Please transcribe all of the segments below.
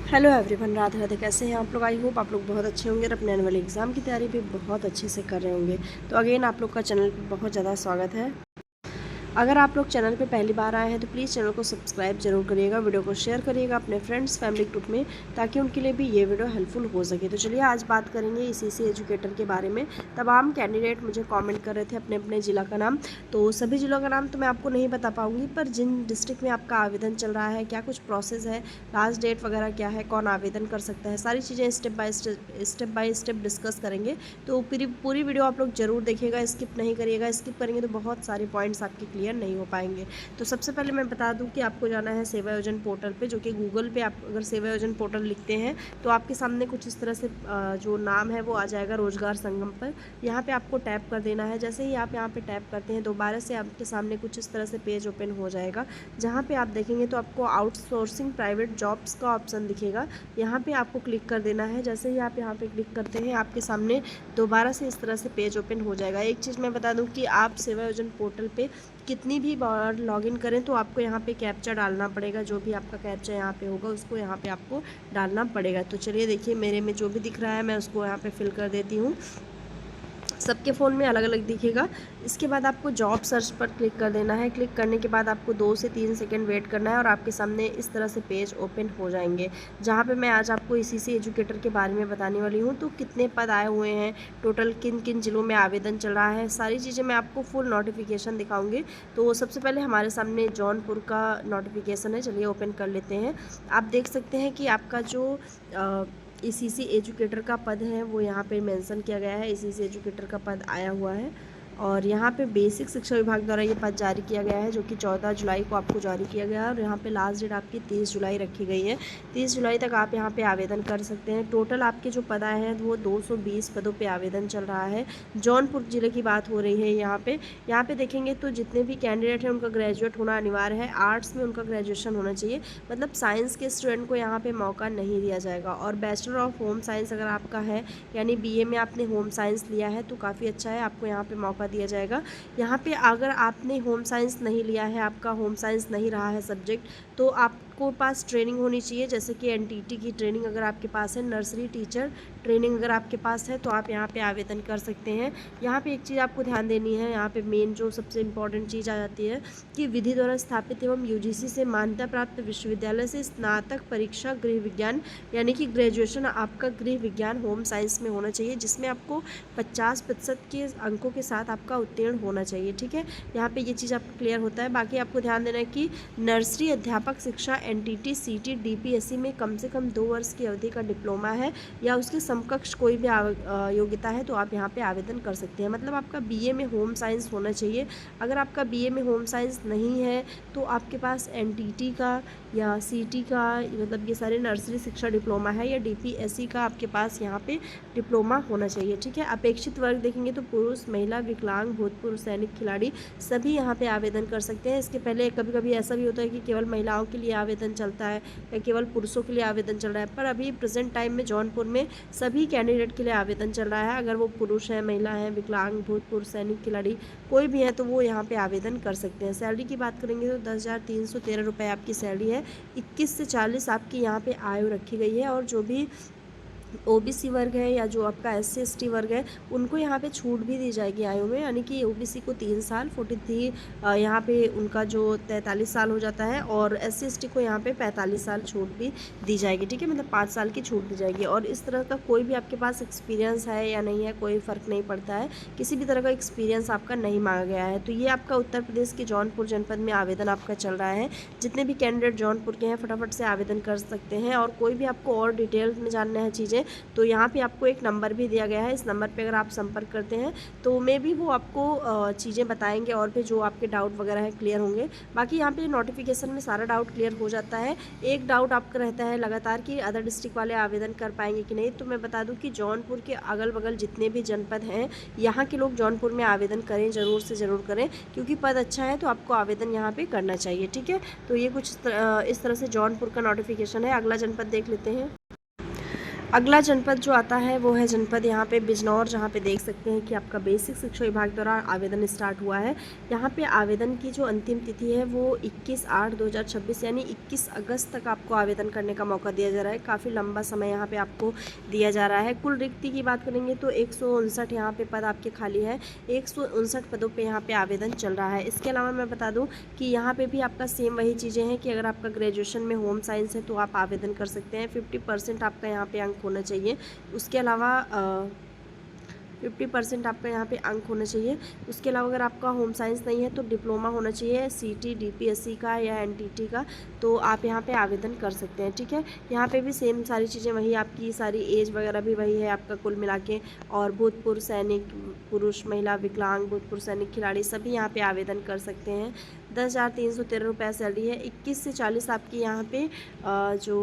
Hello everyone, Radhe Radhe. कैसे हैं आप लोग? आई होप आप लोग बहुत अच्छे होंगे और अपने आने वाले एग्ज़ाम की तैयारी भी बहुत अच्छे से कर रहे होंगे। तो अगेन आप लोग का चैनल पे बहुत ज़्यादा स्वागत है। अगर आप लोग चैनल पे पहली बार आए हैं तो प्लीज़ चैनल को सब्सक्राइब जरूर करिएगा, वीडियो को शेयर करिएगा अपने फ्रेंड्स फैमिली ग्रुप में, ताकि उनके लिए भी ये वीडियो हेल्पफुल हो सके। तो चलिए आज बात करेंगे ईसीसी एजुकेटर के बारे में। तमाम कैंडिडेट मुझे कमेंट कर रहे थे अपने अपने ज़िला का नाम, तो सभी ज़िलों का नाम तो मैं आपको नहीं बता पाऊँगी, पर जिन डिस्ट्रिक्ट में आपका आवेदन चल रहा है, क्या कुछ प्रोसेस है, लास्ट डेट वगैरह क्या है, कौन आवेदन कर सकता है, सारी चीज़ें स्टेप बाय स्टेप डिस्कस करेंगे। तो पूरी वीडियो आप लोग ज़रूर देखिएगा, स्किप नहीं करिएगा। स्किप करेंगे तो बहुत सारे पॉइंट्स आपके क्लियर नहीं हो पाएंगे। तो सबसे पहले मैं बता दूं कि आपको जाना है सेवा योजन पोर्टल पे, जो कि गूगल पे आप अगर सेवा योजन पोर्टल लिखते हैं तो आपके सामने कुछ इस तरह से जो नाम है वो आ जाएगा रोजगार संगम पर। यहाँ पे आपको टैप कर देना है। जैसे ही आप यहाँ पे टैप करते हैं दोबारा से आपके सामने कुछ इस तरह से पेज ओपन हो जाएगा, जहाँ पे आप देखेंगे तो आपको आउटसोर्सिंग प्राइवेट जॉब्स का ऑप्शन दिखेगा। यहाँ पे आपको क्लिक कर देना है। जैसे ही आप यहाँ पे क्लिक करते हैं आपके सामने दोबारा से इस तरह से पेज ओपन हो जाएगा। एक चीज़ मैं बता दूं कि आप सेवा योजन पोर्टल पे कितनी भी बार लॉगिन करें तो आपको यहाँ पे कैप्चा डालना पड़ेगा। जो भी आपका कैप्चा यहाँ पे होगा उसको यहाँ पे आपको डालना पड़ेगा। तो चलिए देखिए, मेरे में जो भी दिख रहा है मैं उसको यहाँ पे फिल कर देती हूँ। सबके फ़ोन में अलग अलग दिखेगा। इसके बाद आपको जॉब सर्च पर क्लिक कर देना है। क्लिक करने के बाद आपको 2 से 3 सेकंड वेट करना है और आपके सामने इस तरह से पेज ओपन हो जाएंगे, जहाँ पे मैं आज आपको ईसीसी एजुकेटर के बारे में बताने वाली हूँ। तो कितने पद आए हुए हैं, टोटल किन किन ज़िलों में आवेदन चल रहा है, सारी चीज़ें मैं आपको फुल नोटिफिकेशन दिखाऊँगी। तो सबसे पहले हमारे सामने जौनपुर का नोटिफिकेशन है, चलिए ओपन कर लेते हैं। आप देख सकते हैं कि आपका जो ईसीसी एजुकेटर का पद है वो यहाँ पे मेंशन किया गया है। ईसीसी एजुकेटर का पद आया हुआ है और यहाँ पे बेसिक शिक्षा विभाग द्वारा ये पद जारी किया गया है, जो कि 14 जुलाई को आपको जारी किया गया है। और यहाँ पे लास्ट डेट आपकी 30 जुलाई रखी गई है। 30 जुलाई तक आप यहाँ पे आवेदन कर सकते हैं। टोटल आपके जो पद आए हैं वो 220 पदों पे आवेदन चल रहा है। जौनपुर जिले की बात हो रही है। यहाँ पे देखेंगे तो जितने भी कैंडिडेट हैं उनका ग्रेजुएट होना अनिवार्य है। आर्ट्स में उनका ग्रेजुएशन होना चाहिए, मतलब साइंस के स्टूडेंट को यहाँ पे मौका नहीं दिया जाएगा। और बैचलर ऑफ होम साइंस अगर आपका है, यानी बीए में आपने होम साइंस लिया है तो काफ़ी अच्छा है, आपको यहाँ पे मौका दिया जाएगा। यहाँ पे अगर आपने होम साइंस नहीं लिया है, आपका होम साइंस नहीं रहा है सब्जेक्ट, तो आपको पास ट्रेनिंग होनी चाहिए। जैसे कि एनटीटी की ट्रेनिंग अगर आपके पास है, नर्सरी टीचर ट्रेनिंग अगर आपके पास है, तो आप यहाँ पे आवेदन कर सकते हैं। यहाँ पे एक चीज़ आपको ध्यान देनी है, यहाँ पे मेन जो सबसे इम्पॉर्टेंट चीज़ आ जाती है कि विधि द्वारा स्थापित एवं यूजीसी से मान्यता प्राप्त विश्वविद्यालय से स्नातक परीक्षा गृह विज्ञान, यानी कि ग्रेजुएशन आपका गृह विज्ञान होम साइंस में होना चाहिए, जिसमें आपको 50% के अंकों के साथ आपका उत्तीर्ण होना चाहिए। ठीक है, यहाँ पे ये चीज़ आपको क्लियर होता है। बाकी आपको ध्यान देना है कि नर्सरी अध्यापक शिक्षा एनटीटी सीटी डीपीएससी में कम से कम 2 वर्ष की अवधि का डिप्लोमा है या उसके समकक्ष कोई भी योग्यता है तो आप यहाँ पे आवेदन कर सकते हैं। मतलब आपका बीए में होम साइंस होना चाहिए। अगर आपका बीए में होम साइंस नहीं है तो आपके पास एनटीटी का या सीटी का, मतलब ये सारे नर्सरी शिक्षा डिप्लोमा है, या डीपीएससी का आपके पास यहाँ पे डिप्लोमा होना चाहिए। ठीक है, अपेक्षित वर्ग देखेंगे तो पुरुष, महिला, विकलांग, भूतपूर्व सैनिक, खिलाड़ी सभी यहाँ पे आवेदन कर सकते हैं। इसके पहले कभी कभी ऐसा भी होता है कि केवल महिलाओं के लिए आवेदन चलता है या केवल पुरुषों के लिए आवेदन चल रहा है, पर अभी प्रेजेंट टाइम में जौनपुर में सभी कैंडिडेट के लिए आवेदन चल रहा है। अगर वो पुरुष हैं, महिला हैं, विकलांग, भूतपूर्व सैनिक, खिलाड़ी कोई भी है तो वो यहाँ पे आवेदन कर सकते हैं। सैलरी की बात करेंगे तो 10,313 रुपये आपकी सैलरी है। 21 से 40 आपकी यहाँ पे आयु रखी गई है। और जो भी ओबीसी वर्ग है या जो आपका एससी एसटी वर्ग है उनको यहाँ पे छूट भी दी जाएगी आयु में, यानी कि ओबीसी को 3 साल 43 यहाँ पे उनका जो 43 साल हो जाता है, और एससी एसटी को यहाँ पे 45 साल छूट भी दी जाएगी। ठीक है, मतलब 5 साल की छूट दी जाएगी। और इस तरह का कोई भी आपके पास एक्सपीरियंस है या नहीं है, कोई फ़र्क नहीं पड़ता है, किसी भी तरह का एक्सपीरियंस आपका नहीं मांगा गया है। तो ये आपका उत्तर प्रदेश के जौनपुर जनपद में आवेदन आपका चल रहा है। जितने भी कैंडिडेट जौनपुर के हैं फटाफट से आवेदन कर सकते हैं। और कोई भी आपको और डिटेल में जानना है चीज़ें तो यहाँ पे आपको एक नंबर भी दिया गया है। इस नंबर पे अगर आप संपर्क करते हैं तो मे भी वो आपको चीज़ें बताएंगे और भी जो आपके डाउट वगैरह है क्लियर होंगे। बाकी यहाँ पे नोटिफिकेशन में सारा डाउट क्लियर हो जाता है। एक डाउट आपका रहता है लगातार कि अदर डिस्ट्रिक्ट वाले आवेदन कर पाएंगे कि नहीं, तो मैं बता दूँ कि जौनपुर के अगल बगल जितने भी जनपद हैं यहाँ के लोग जौनपुर में आवेदन करें, ज़रूर से ज़रूर करें, क्योंकि पद अच्छा है तो आपको आवेदन यहाँ पर करना चाहिए। ठीक है, तो ये कुछ इस तरह से जौनपुर का नोटिफिकेशन है। अगला जनपद देख लेते हैं। अगला जनपद जो आता है वो है जनपद यहाँ पे बिजनौर, जहाँ पे देख सकते हैं कि आपका बेसिक शिक्षा विभाग द्वारा आवेदन स्टार्ट हुआ है। यहाँ पे आवेदन की जो अंतिम तिथि है वो 21/8/2026 यानी 21 अगस्त तक आपको आवेदन करने का मौका दिया जा रहा है। काफ़ी लंबा समय यहाँ पे आपको दिया जा रहा है। कुल रिक्ति की बात करेंगे तो 159 यहाँ पे पद आपके खाली है। 159 पदों पर यहाँ पर आवेदन चल रहा है। इसके अलावा मैं बता दूँ कि यहाँ पर भी आपका सेम वही चीज़ें हैं कि अगर आपका ग्रेजुएशन में होम साइंस है तो आप आवेदन कर सकते हैं। 50% आपका यहाँ पे अंक होना चाहिए। उसके अलावा 50% आपका यहाँ पे अंक होना चाहिए। उसके अलावा अगर आपका होम साइंस नहीं है तो डिप्लोमा होना चाहिए सीटी डीपीएससी का या एनटीटी का, तो आप यहाँ पे आवेदन कर सकते हैं। ठीक है, यहाँ पे भी सेम सारी चीज़ें वही, आपकी सारी एज वगैरह भी वही है आपका कुल मिला के। और भूतपूर्व सैनिक, पुरुष महिला विकलांग, भूतपूर्व सैनिक खिलाड़ी सभी यहाँ पे आवेदन कर सकते हैं। 10,313 रुपये सैलरी है। 21 से 40 आपकी यहाँ पे जो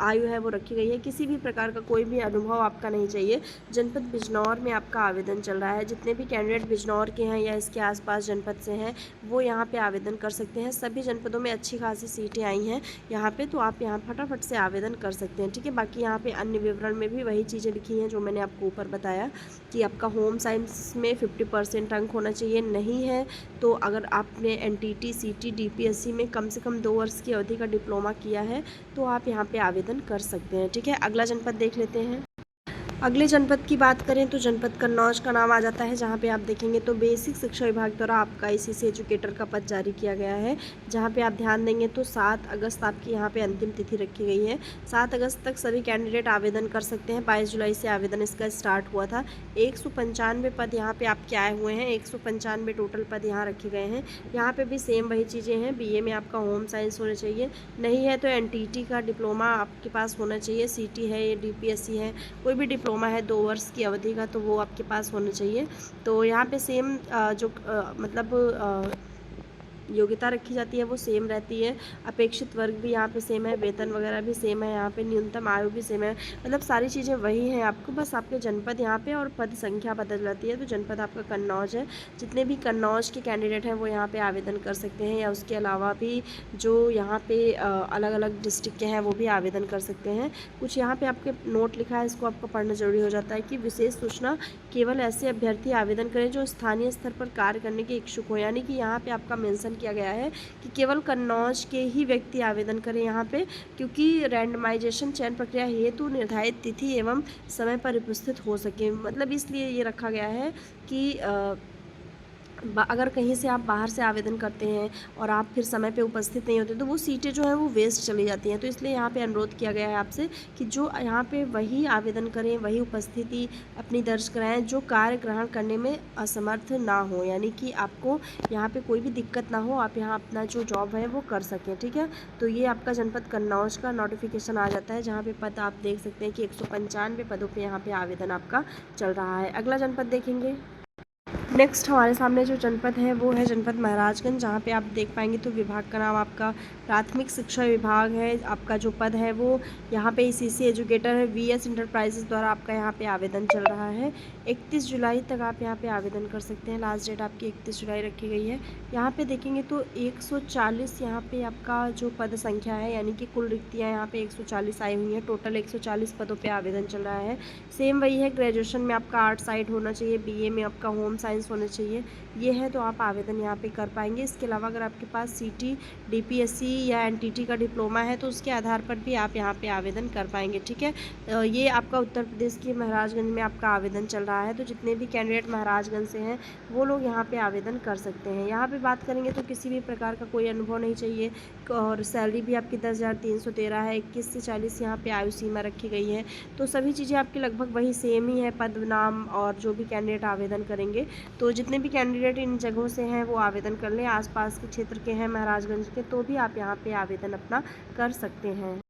आयु है वो रखी गई है। किसी भी प्रकार का कोई भी अनुभव आपका नहीं चाहिए। जनपद बिजनौर में आपका आवेदन चल रहा है। जितने भी कैंडिडेट बिजनौर के हैं या इसके आसपास जनपद से हैं वो यहाँ पे आवेदन कर सकते हैं। सभी जनपदों में अच्छी खासी सीटें आई हैं यहाँ पे, तो आप यहाँ फटाफट से आवेदन कर सकते हैं। ठीक है, बाकी यहाँ पे अन्य विवरण में भी वही चीज़ें लिखी हैं जो मैंने आपको ऊपर बताया कि आपका होम साइंस में 50% अंक होना चाहिए। नहीं है तो अगर आपने एनटीटी, सीटी, डीपीएससी में कम से कम 2 वर्ष की अवधि का डिप्लोमा किया है तो आप यहाँ पे आवेदन कर सकते हैं। ठीक है, अगला जनपद देख लेते हैं। अगले जनपद की बात करें तो जनपद कन्नौज का नाम आ जाता है, जहाँ पे आप देखेंगे तो बेसिक शिक्षा विभाग द्वारा आपका ICC एजुकेटर का पद जारी किया गया है। जहाँ पे आप ध्यान देंगे तो 7 अगस्त आपकी यहाँ पे अंतिम तिथि रखी गई है। 7 अगस्त तक सभी कैंडिडेट आवेदन कर सकते हैं। 22 जुलाई से आवेदन इसका स्टार्ट हुआ था। 195 पद यहाँ पर आपके आए हुए हैं। 195 टोटल पद यहाँ रखे गए हैं। यहाँ पर भी सेम वही चीज़ें हैं। BA में आपका होम साइंस होना चाहिए, नहीं है तो NTT का डिप्लोमा आपके पास होना चाहिए। CT है या DPSC है, कोई भी डिप्लोमा है 2 वर्ष की अवधि का, तो वो आपके पास होना चाहिए। तो यहाँ पे सेम जो मतलब योग्यता रखी जाती है वो सेम रहती है। अपेक्षित वर्ग भी यहाँ पे सेम है, वेतन वगैरह भी सेम है, यहाँ पे न्यूनतम आयु भी सेम है। मतलब सारी चीज़ें वही हैं। आपको बस आपके जनपद यहाँ पे और पद संख्या बदल जाती है। तो जनपद आपका कन्नौज है। जितने भी कन्नौज के कैंडिडेट हैं वो यहाँ पे आवेदन कर सकते हैं, या उसके अलावा भी जो यहाँ पे अलग अलग डिस्ट्रिक्ट के हैं वो भी आवेदन कर सकते हैं। कुछ यहाँ पे आपके नोट लिखा है, इसको आपको पढ़ना जरूरी हो जाता है कि विशेष सूचना केवल ऐसे अभ्यर्थी आवेदन करें जो स्थानीय स्तर पर कार्य करने के इच्छुक हो। यानी कि यहाँ पे आपका मेंशन किया गया है कि केवल कन्नौज के ही व्यक्ति आवेदन करें यहाँ पे, क्योंकि रैंडमाइजेशन चयन प्रक्रिया हेतु निर्धारित तिथि एवं समय पर उपस्थित हो सके। मतलब इसलिए ये रखा गया है कि अगर कहीं से आप बाहर से आवेदन करते हैं और आप फिर समय पे उपस्थित नहीं होते तो वो सीटें जो हैं वो वेस्ट चली जाती हैं। तो इसलिए यहाँ पे अनुरोध किया गया है आपसे कि जो यहाँ पे वही आवेदन करें, वही उपस्थिति अपनी दर्ज कराएं जो कार्य ग्रहण करने में असमर्थ ना हो, यानी कि आपको यहाँ पे कोई भी दिक्कत ना हो, आप यहाँ अपना जो जॉब है वो कर सकें। ठीक है, तो ये आपका जनपद कन्नौज का नोटिफिकेशन आ जाता है, जहाँ पे पद आप देख सकते हैं कि 195 पदों पर यहाँ पे आवेदन आपका चल रहा है। अगला जनपद देखेंगे। नेक्स्ट हमारे सामने जो जनपद है वो है जनपद महाराजगंज, जहाँ पे आप देख पाएंगे तो विभाग का नाम आपका प्राथमिक शिक्षा विभाग है। आपका जो पद है वो यहाँ पे ICC एजुकेटर है। VS इंटरप्राइजेस द्वारा आपका यहाँ पे आवेदन चल रहा है। 31 जुलाई तक आप यहाँ पे आवेदन कर सकते हैं। लास्ट डेट आपकी 31 जुलाई रखी गई है। यहाँ पे देखेंगे तो 140 यहाँ पे आपका जो पद संख्या है, यानी कि कुल रिक्तियाँ यहाँ पे 140 आई हुई हैं। टोटल 140 पदों पर आवेदन चल रहा है। सेम वही है, ग्रेजुएशन में आपका आर्ट साइड होना चाहिए, BA में आपका होम साइंस होना चाहिए। ये है तो आप आवेदन यहाँ पे कर पाएंगे। इसके अलावा अगर आपके पास CT, DPSC या NTT का डिप्लोमा है तो उसके आधार पर भी आप यहाँ पे आवेदन कर पाएंगे। ठीक है, ये आपका उत्तर प्रदेश के महाराजगंज में आपका आवेदन चल रहा है। तो जितने भी कैंडिडेट महाराजगंज से हैं वो लोग यहाँ पे आवेदन कर सकते हैं। यहाँ पे बात करेंगे तो किसी भी प्रकार का कोई अनुभव नहीं चाहिए और सैलरी भी आपकी 10,313 है। 21 से 40 यहाँ पे आयु सीमा रखी गई है। तो सभी चीज़ें आपकी लगभग वही सेम ही है, पद नाम और जो भी कैंडिडेट आवेदन करेंगे। तो जितने भी कैंडिडेट इन जगहों से हैं वो आवेदन कर लें। आसपास के क्षेत्र के हैं महाराजगंज के, तो भी आप यहाँ पे आवेदन अपना कर सकते हैं।